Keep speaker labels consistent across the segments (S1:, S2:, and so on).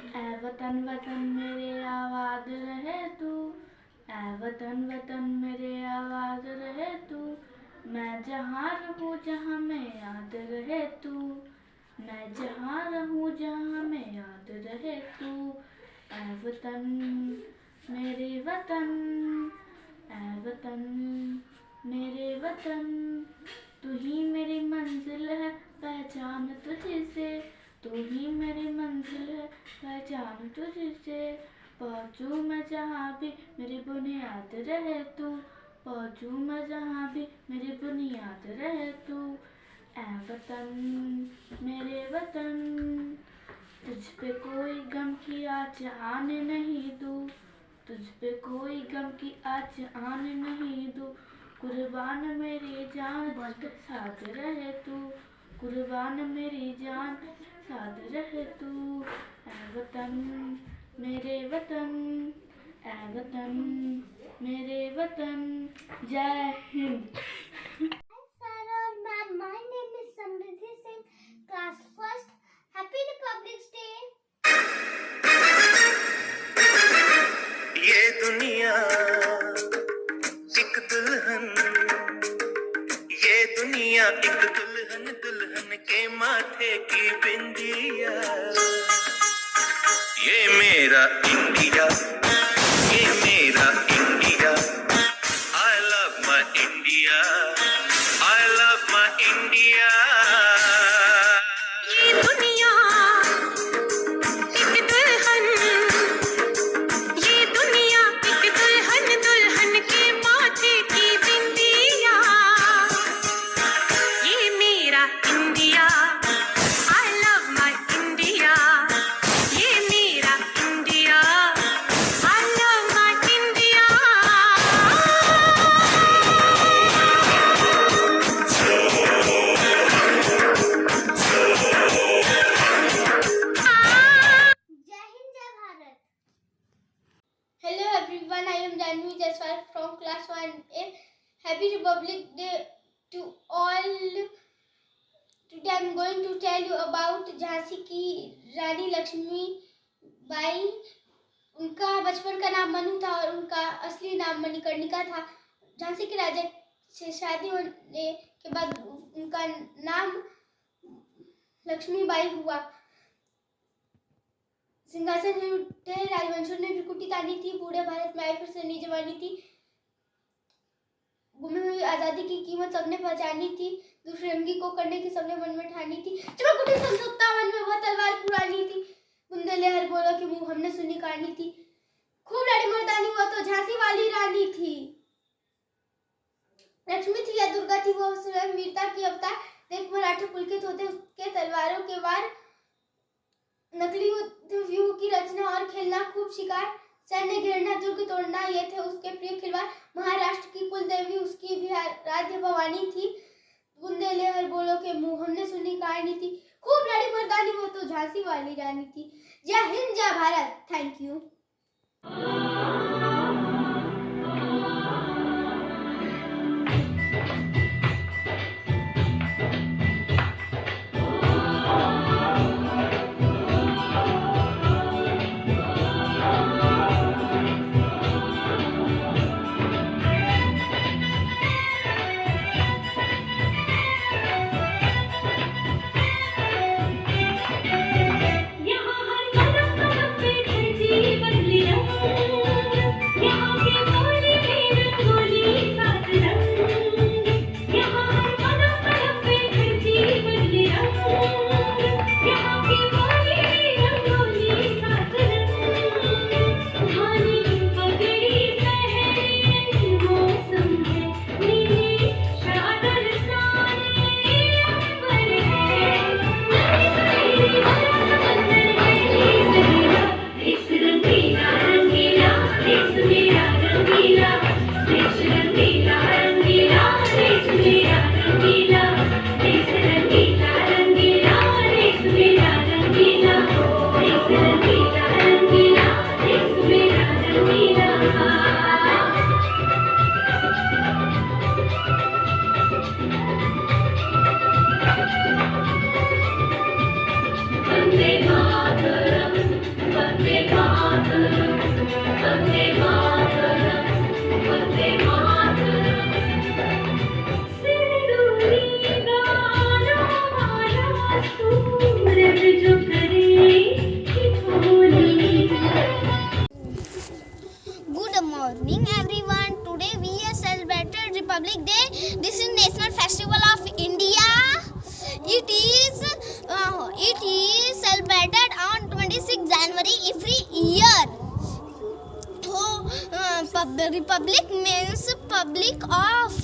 S1: ऐ वतन वतन मेरे आबाद रहे तू, ऐ वतन वतन मेरे आबाद रहे तू, मैं जहाँ रहूँ जहाँ में याद रहे तू, मैं जहाँ रहूँ जहाँ में याद रहे तू। ऐ वतन मेरे वतन, ऐ वतन मेरे वतन, तू ही मेरी मंजिल है पहचान तुझसे, तू ही मेरी मंजिल है पहचान तुझसे। पहुँचूँ मैं जहाँ भी मेरी बुनियाद रहे तू, पहुँचूँ मैं जहाँ भी मेरी बुनियाद रहे तू। ऐ वतन मेरे वतन, तुझ पे कोई गम की आँच आने नहीं दूँ, तुझ पे कोई गम की आँच आने नहीं दूँ। कुर्बान मेरी जान बस साथ रहे तू, कुर्बान मेरी जान साथ रहे तू। ऐ वतन मेरे वतन, ऐ वतन मेरे वतन। जय Hind.
S2: My name is Samriddhi Singh, class first. Happy Republic Day.
S3: ये दुनिया एक दुल्हन, ये दुनिया एक दुल्हन, दुल्हन के माथे की बिंदिया। ये मेरा इंडिया, ये मेरा India. I love my India, I love my India।
S4: ये दुनिया एक दुल्हन, ये दुनिया एक दुल्हन, दुल्हन के माथे की बिंदिया। ये मेरा India, I love my India। ये मेरा India, I love my India।
S2: Jai Hind, Jai Bharat. Hello everyone, I am Janvi Jaiswal from class 1A. Happy Republic Day to all. Today I am going to tell you about Jhansi की रानी लक्ष्मीबाई। उनका बचपन का नाम मनु था और उनका असली नाम मणिकर्णिका था। झांसी के राजा से शादी होने के बाद उनका नाम लक्ष्मीबाई हुआ। सिंहासन में उठे राजवंशों ने भ्रिकुटी तानी थी, पूरे भारत में आई फिर से नई जवानी थी। गुमी हुई आजादी की कीमत सबने पहचानी थी, दूसरे अंगी को करने की सबने मन में ठानी थी। चमक उठी 57 में वह तलवार पुरानी थी, बुंदेले हर बोलो के मुंह हमने सुनी कहानी थी। खूब लड़ी मर्दानी हुआ तो झांसी वाली रानी थी। लक्ष्मी थी या दुर्गा थी, वो स्वयं वीरता की अवतार। देख मराठे पुलकित होते उसके तलवारों के वार। नकली युद्ध व्यूह की रचना और खेलना खूब शिकार, सैन्य घेरना दुर्ग तोड़ना ये थे उसके प्रिय खिलवाड़। महाराष्ट्र की कुल देवी उसकी भी आराध्य भवानी थी, बुंदेले हर बोलो के मुंह हमने सुनी कहानी थी। खूब लड़ी मर्दानी वो तो झांसी वाली रानी थी। जय हिंद, जय भारत। Thank you.
S4: यहाँ हर कदम कदम पे धरती बदली रंग।
S2: Republic means public of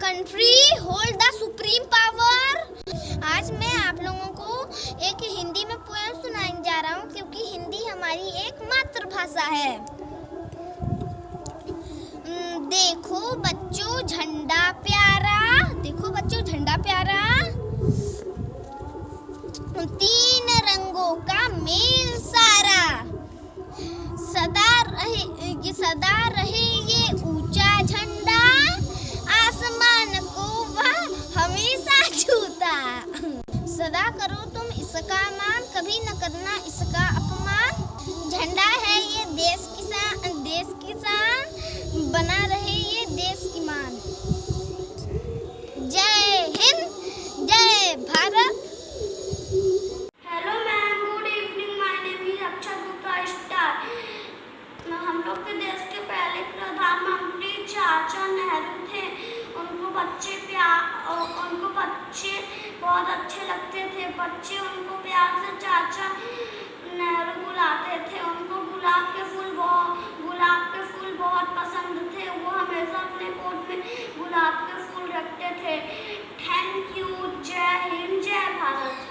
S2: country hold the supreme power. आज मैं आप लोगों को एक हिंदी में पोएम सुनाने जा रहा हूँ, क्योंकि हिंदी हमारी एक मातृभाषा है। देखो बच्चों झंडा प्यारा, देखो बच्चों झंडा प्यारा, 3 रंगों का मेल सारा, सदा रहे ये ऊंचा झंडा, आसमान को वह हमेशा छूता। सदा करो तुम इसका मान, कभी न करना इसका अपमान। झंडा है ये देश की शान, बना रहे ये देश की मान। जय हिंद, जय Bharat.
S5: Hello ma'am, good evening. My name is अक्षर गुप्ता स्टार। हम लोग के देश के पहले प्रधानमंत्री चाचा नेहरू थे। उनको बच्चे बहुत अच्छे लगते थे। बच्चे उनको प्यार से चाचा नेहरू बुलाते थे। उनको गुलाब के फूल बहुत पसंद थे। वो हमेशा अपने कोट में गुलाब के फूल रखते थे। Thank you. जय हिंद, जय भारत।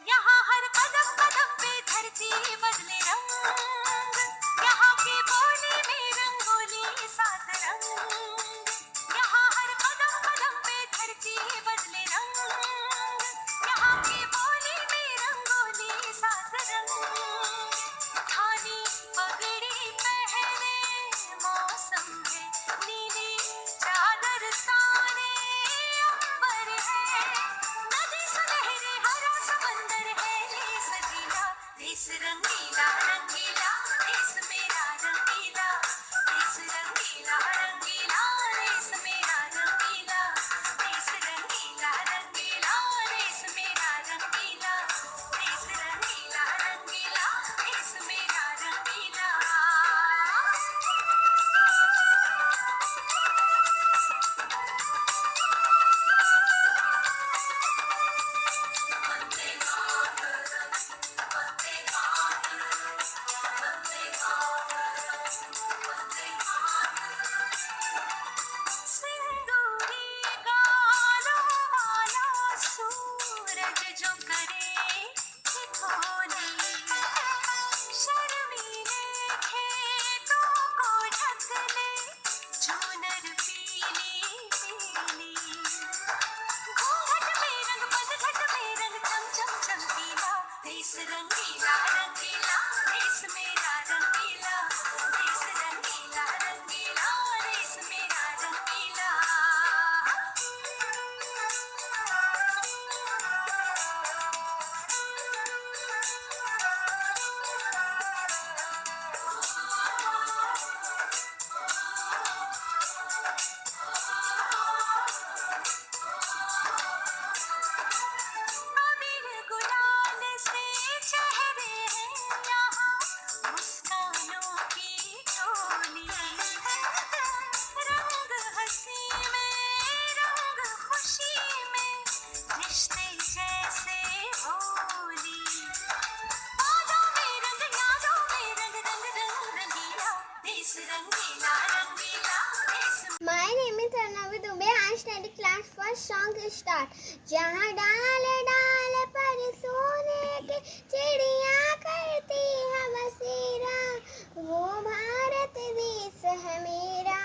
S4: यहाँ हर कदम कदम पे धरती बदले रंग, यहाँ की बोली में रंगोली सात रंग। यहाँ हर कदम कदम पे धरती बदले रंग, यहाँ की बोली में रंगोली सात रंग। धानी पगड़ी पहने मौसम है, नीली चादर ताने अंबर है। नदी सुनहरे हरा समंदर है, देश गीला देश रंगीला रंगीला, देश मेरा रंगीला, देश रंगीला रंगीला, देश मेरा रंगीला, देश रंगीला रंगीला, देश मेरा रंगीला, देश रंगीला रंगीला, देश मेरा रंगीला। सिंदूरी गालों वाला सूरज जो करे ठिठोली, शर्मीले खेतों को ढक ले चूनर पीली पीली। घूंघट में रंग पतझट में रंग चम चम चमकीला, देश रंगीला रंगीला, देश मेरा रंगीला, देश रंगीला रंगीला, देश मेरा रंगीला। अबीर गुलाल से चेहरे हैं यहाँ, मुस्कानों की टोली। रंग हंसी में रंग खुशी में, रिश्ते जैसे होली। बादों में रंग यादों में रंग, रंग रंग रंगीला, देश रंगीला रंगीला, देश।
S2: My name is Arnavi Dubey. I study class first. Song start. जहाँ डाल डाल पर सोने के चिड़िया करती है बसेरा, वो भारत देश है मेरा,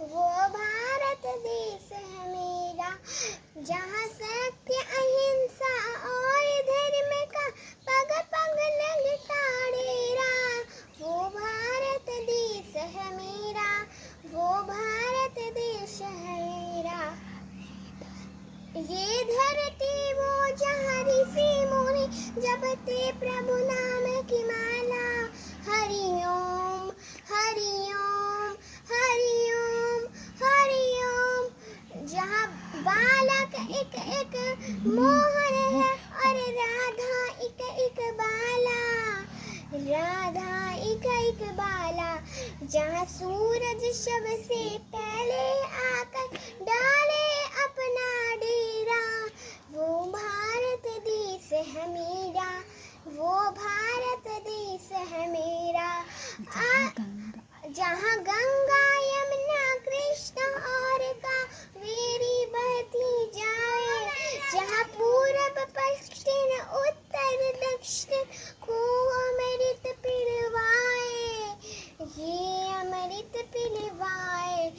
S2: वो भारत देश है मेरा। जहाँ सत्य अहिंसा और धर्म का पग पग लगता डेरा, वो भारत देश है मेरा, वो भारत देश है मेरा। ये धरती वो जहाँ ऋषि मुनि जपते प्रभु नाम की माला। हरि ओम हरि ओम हरि ओम हरि ओम। जहाँ बालक एक एक मोहन है और राधा एक एक बाला, राधा एक एक बाला। जहाँ सूरज सबसे पहले आकर डाले अपना डेरा, वो भारत देश है मेरा। मेरा, वो भारत देश है मेरा। जहाँ गंगा यमुना कृष्ण और कावेरी बहती जाए, जहाँ पूरब पश्चिम उत्तर दक्षिण को अमृत पिलवाए, ये अमृत पिलवाए।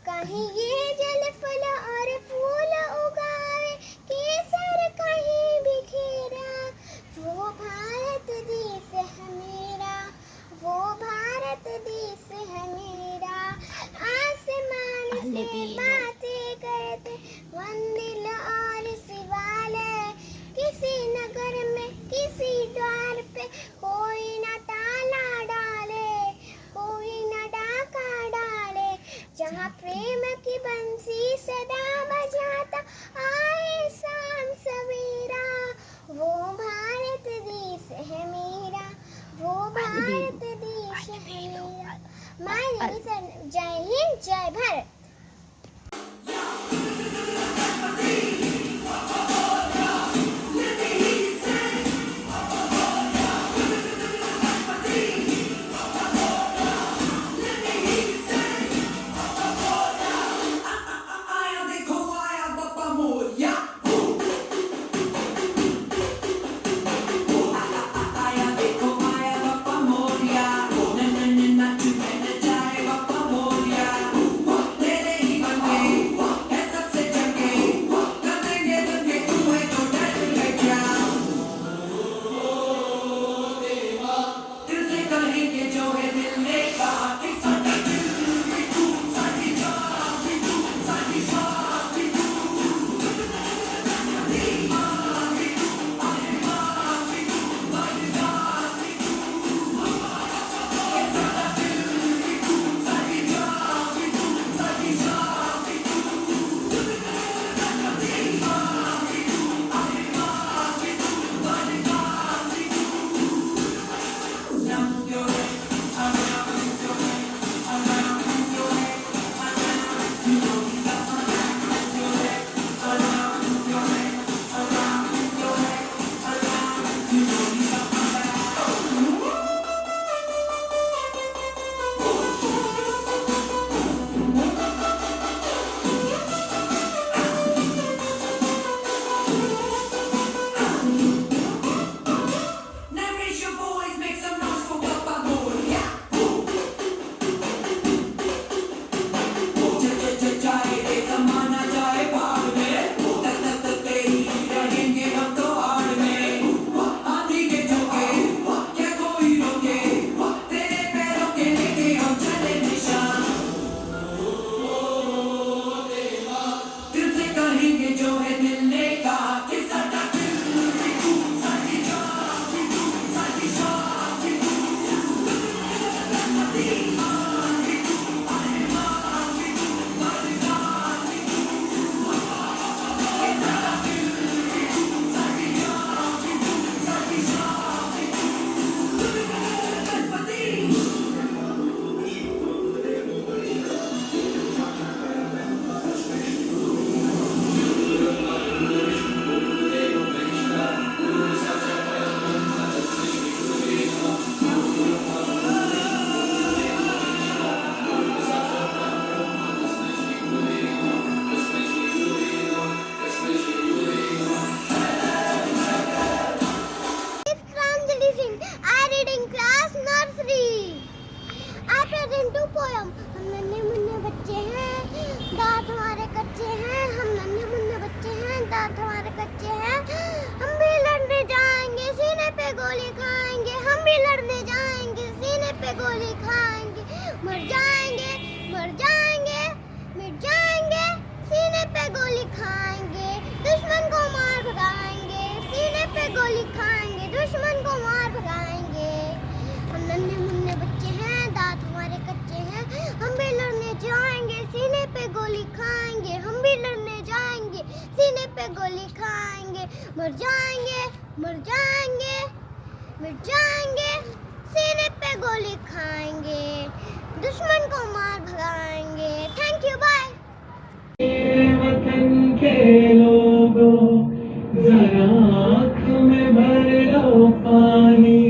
S2: कहीं ये जल फल और फूल उगावे, केसर कहीं बिखेरा, वो भारत देश है मेरा, वो भारत देश है मेरा। आसमान से बातें करते मंदिर और शिवालय, किसी नगर में किसी द्वार पे कोई न ताला डाले, कोई न डाका डाले। जहाँ प्रेम की बंसी सदा बजाता आए शाम सवेरा, वो भारत देश है मेरा, वो भारत देश है मेरा। जय हिंद, जय भारत। मर जाएंगे, मर जाएंगे, मिट जाएंगे, सीने पे गोली खाएंगे, दुश्मन को मार भगाएंगे। Thank you, bye.
S6: वतन के लोगों जरा लो पानी,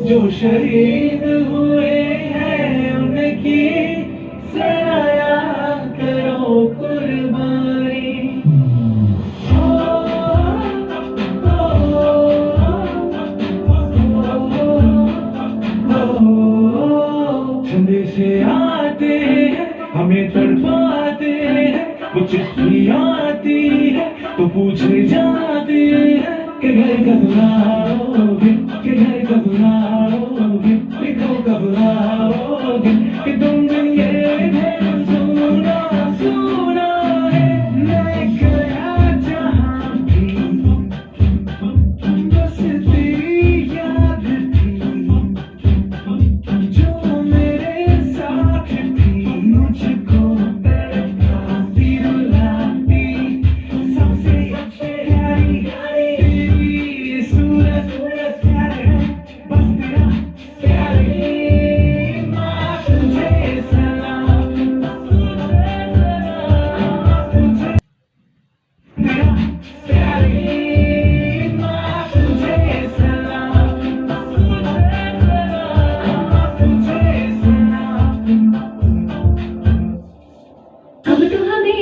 S6: जो शहीद हुए हैं उनकी सराया करो कुर्बानी। ठंडे से आते हैं हमें तड़पाते हैं, वो चिट्ठी आती है तो पूछे जाते हैं कि घर कब आओगे, कि घर कब आओगे, लिखो कब आओगे, कि तुम दिन ये घर सुना सुना है। मैं गया जहाँ भी बस तेरी याद थी, जो मेरे साथ थी, मुझको तड़पाती रुलाती, सबसे प्यारी तेरी सूरत प्यार है, बस तेरा प्यारी माँ तुझे सलाम, तेरा प्यारी माँ तुझे सलाम, तुझे सलाम। अब तो हमें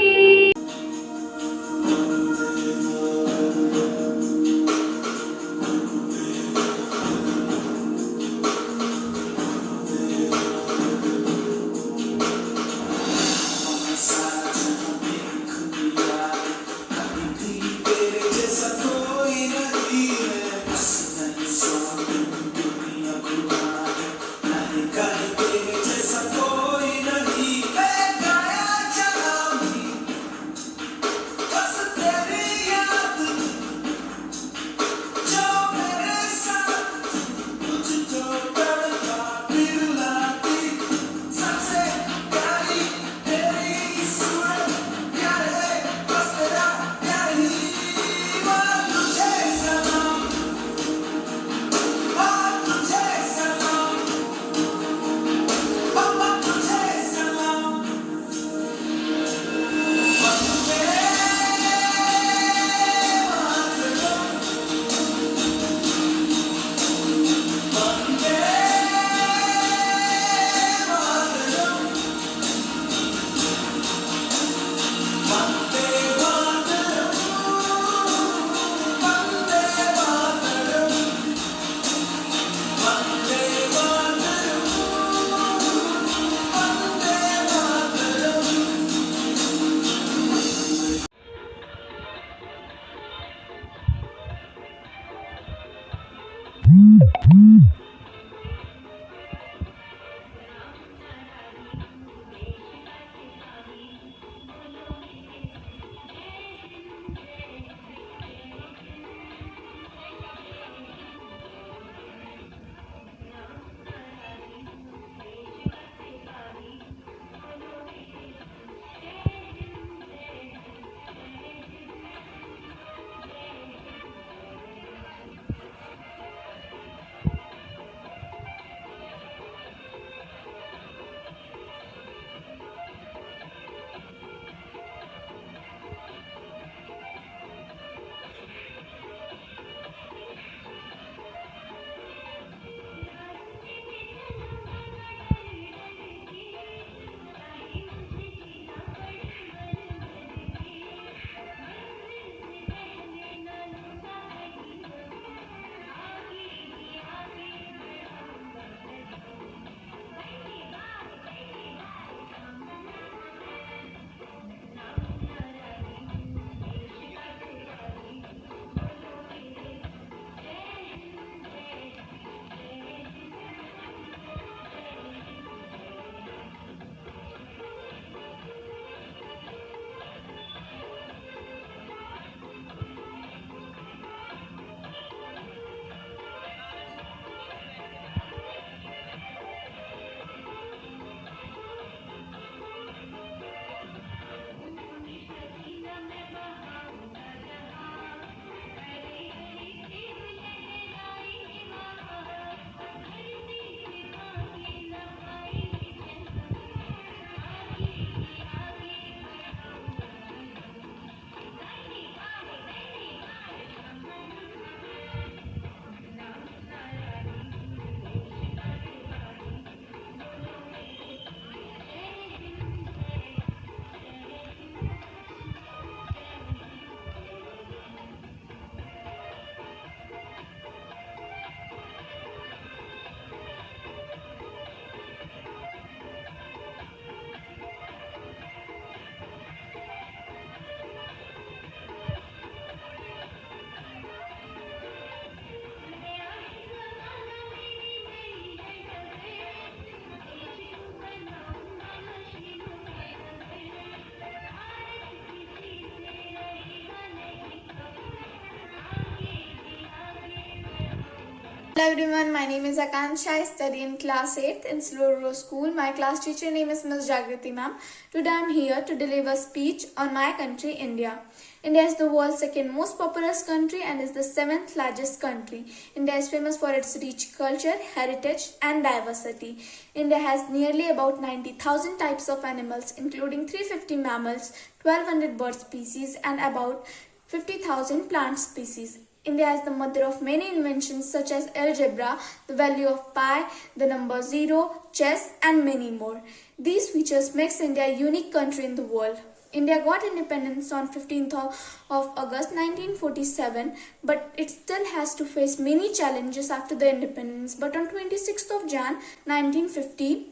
S7: Hello everyone, my name is Akansha. I study in class 8th in Silver School. My class teacher name is Ms. Jagriti ma'am. Today I am here to deliver a speech on my country, India. India is the world's second most populous country and is the 7th largest country. India is famous for its rich culture, heritage and diversity. India has nearly about 90,000 types of animals, including 350 mammals, 1200 bird species and about 50,000 plant species. India is the mother of many inventions such as algebra, the value of pi, the number 0, chess and many more. These features makes India a unique country in the world. India got independence on 15th of August 1947, but it still has to face many challenges after the independence. But on 26th of Jan 1950,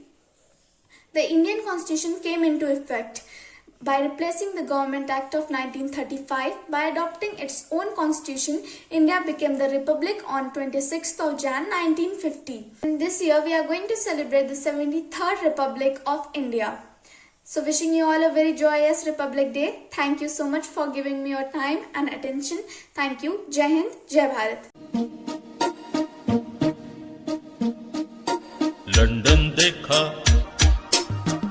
S7: the Indian Constitution came into effect. By replacing the Government Act of 1935, by adopting its own constitution, India became the Republic on 26th of Jan 1950. And this year we are going to celebrate the 73rd Republic of India. So wishing you all a very joyous Republic Day. Thank you so much for giving me your time and attention. Thank you. Jai Hind, Jai Bharat.
S8: London देखा,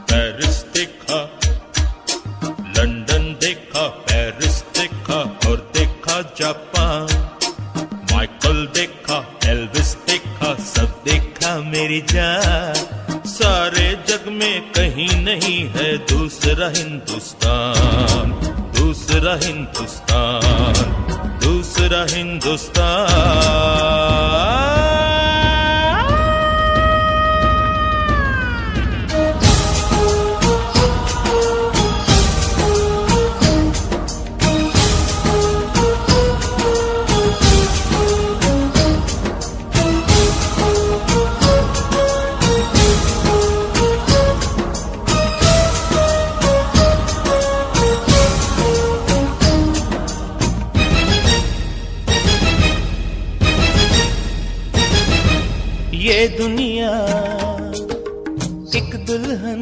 S8: Paris देखा, London देखा, Paris देखा और देखा Japan. Michael देखा, Elvis देखा, सब देखा मेरी जान। सारे जग में कहीं नहीं है दूसरा हिंदुस्तान, दूसरा हिंदुस्तान, दूसरा हिंदुस्तान। ये दुनिया एक दुल्हन,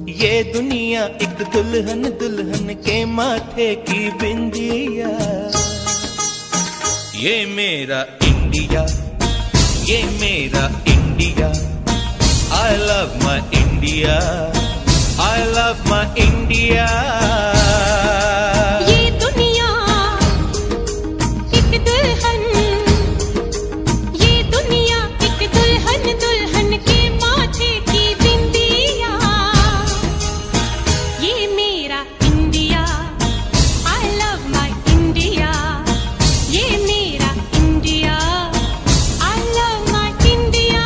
S8: ये दुनिया एक दुल्हन, दुल्हन के माथे की बिंदिया। ये मेरा इंडिया, ये मेरा India. I love my India, I love my India।
S4: ये दुनिया एक दुल्हन, दुल्हन के माथे की बिंदिया। ये मेरा India, I love my India। ये मेरा India, I love my India।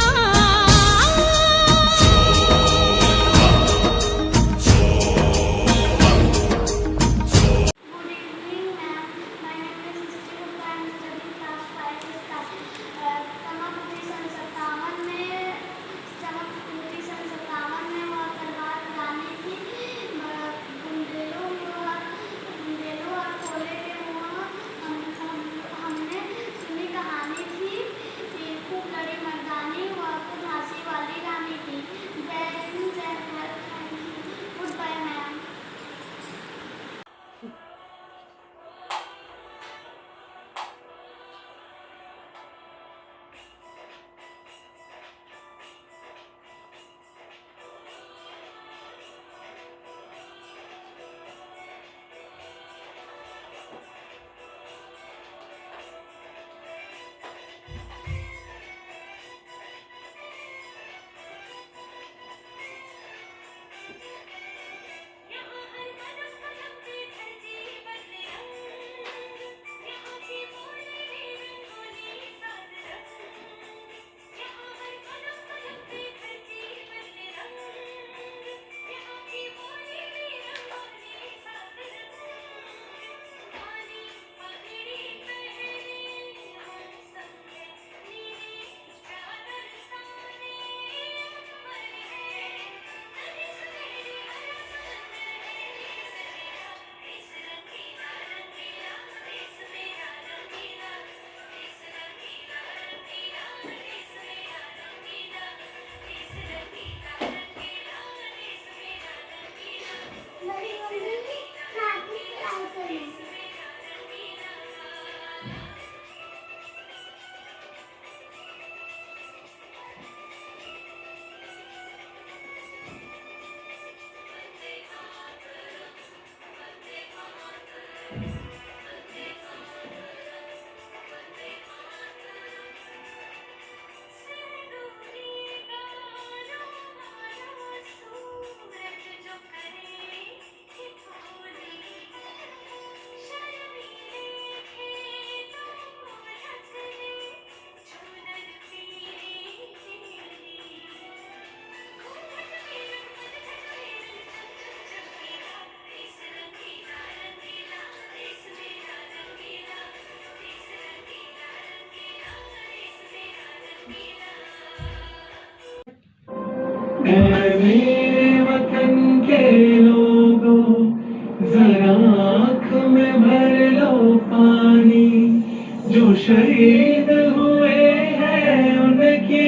S6: जो शहीद हुए हैं उनकी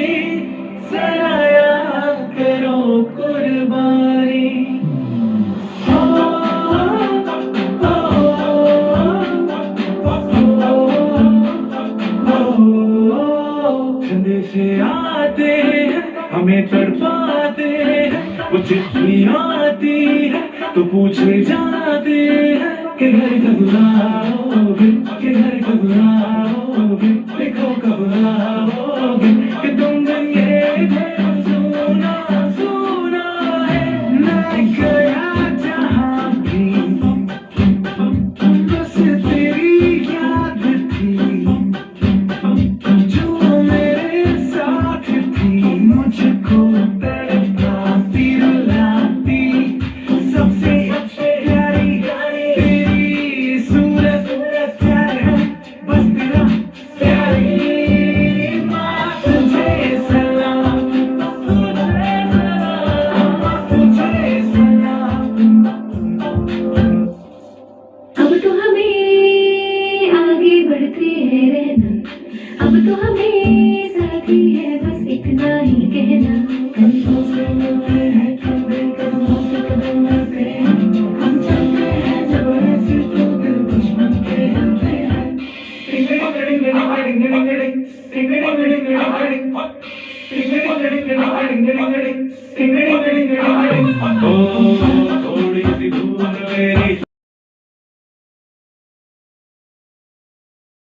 S6: जरा याद करो कुर्बानी। संदेशे आते हैं हमें तड़पाते हैं, वो चिट्ठी आती है तो पूछे जाते हैं कि घर कब आओगे, कि घर कब आओगे, देखो कब आओगे, कि तुम दिन ये सुना सुना है। मैं गया जहाँ भी बस तेरी याद थी, जो मेरे साथ थी, मुझको तड़पाती रुलाती, सबसे प्यारी तेरी सूरत प्यारी, बस तेरा प्यारी माँ तुझे सलाम, तुझे सलाम।
S9: अब तो हमें आगे बढ़ते हैं रहना, अब तो हमें साथी है बस इतना ही कहना।
S6: कदमों से मिलते हैं कदम कदमों से कदम मिलते हैं, हम चलते हैं जब ऐसे तो दिल दुश्मन के हिलते हैं। ओ थोड़ी सी भूल मेरी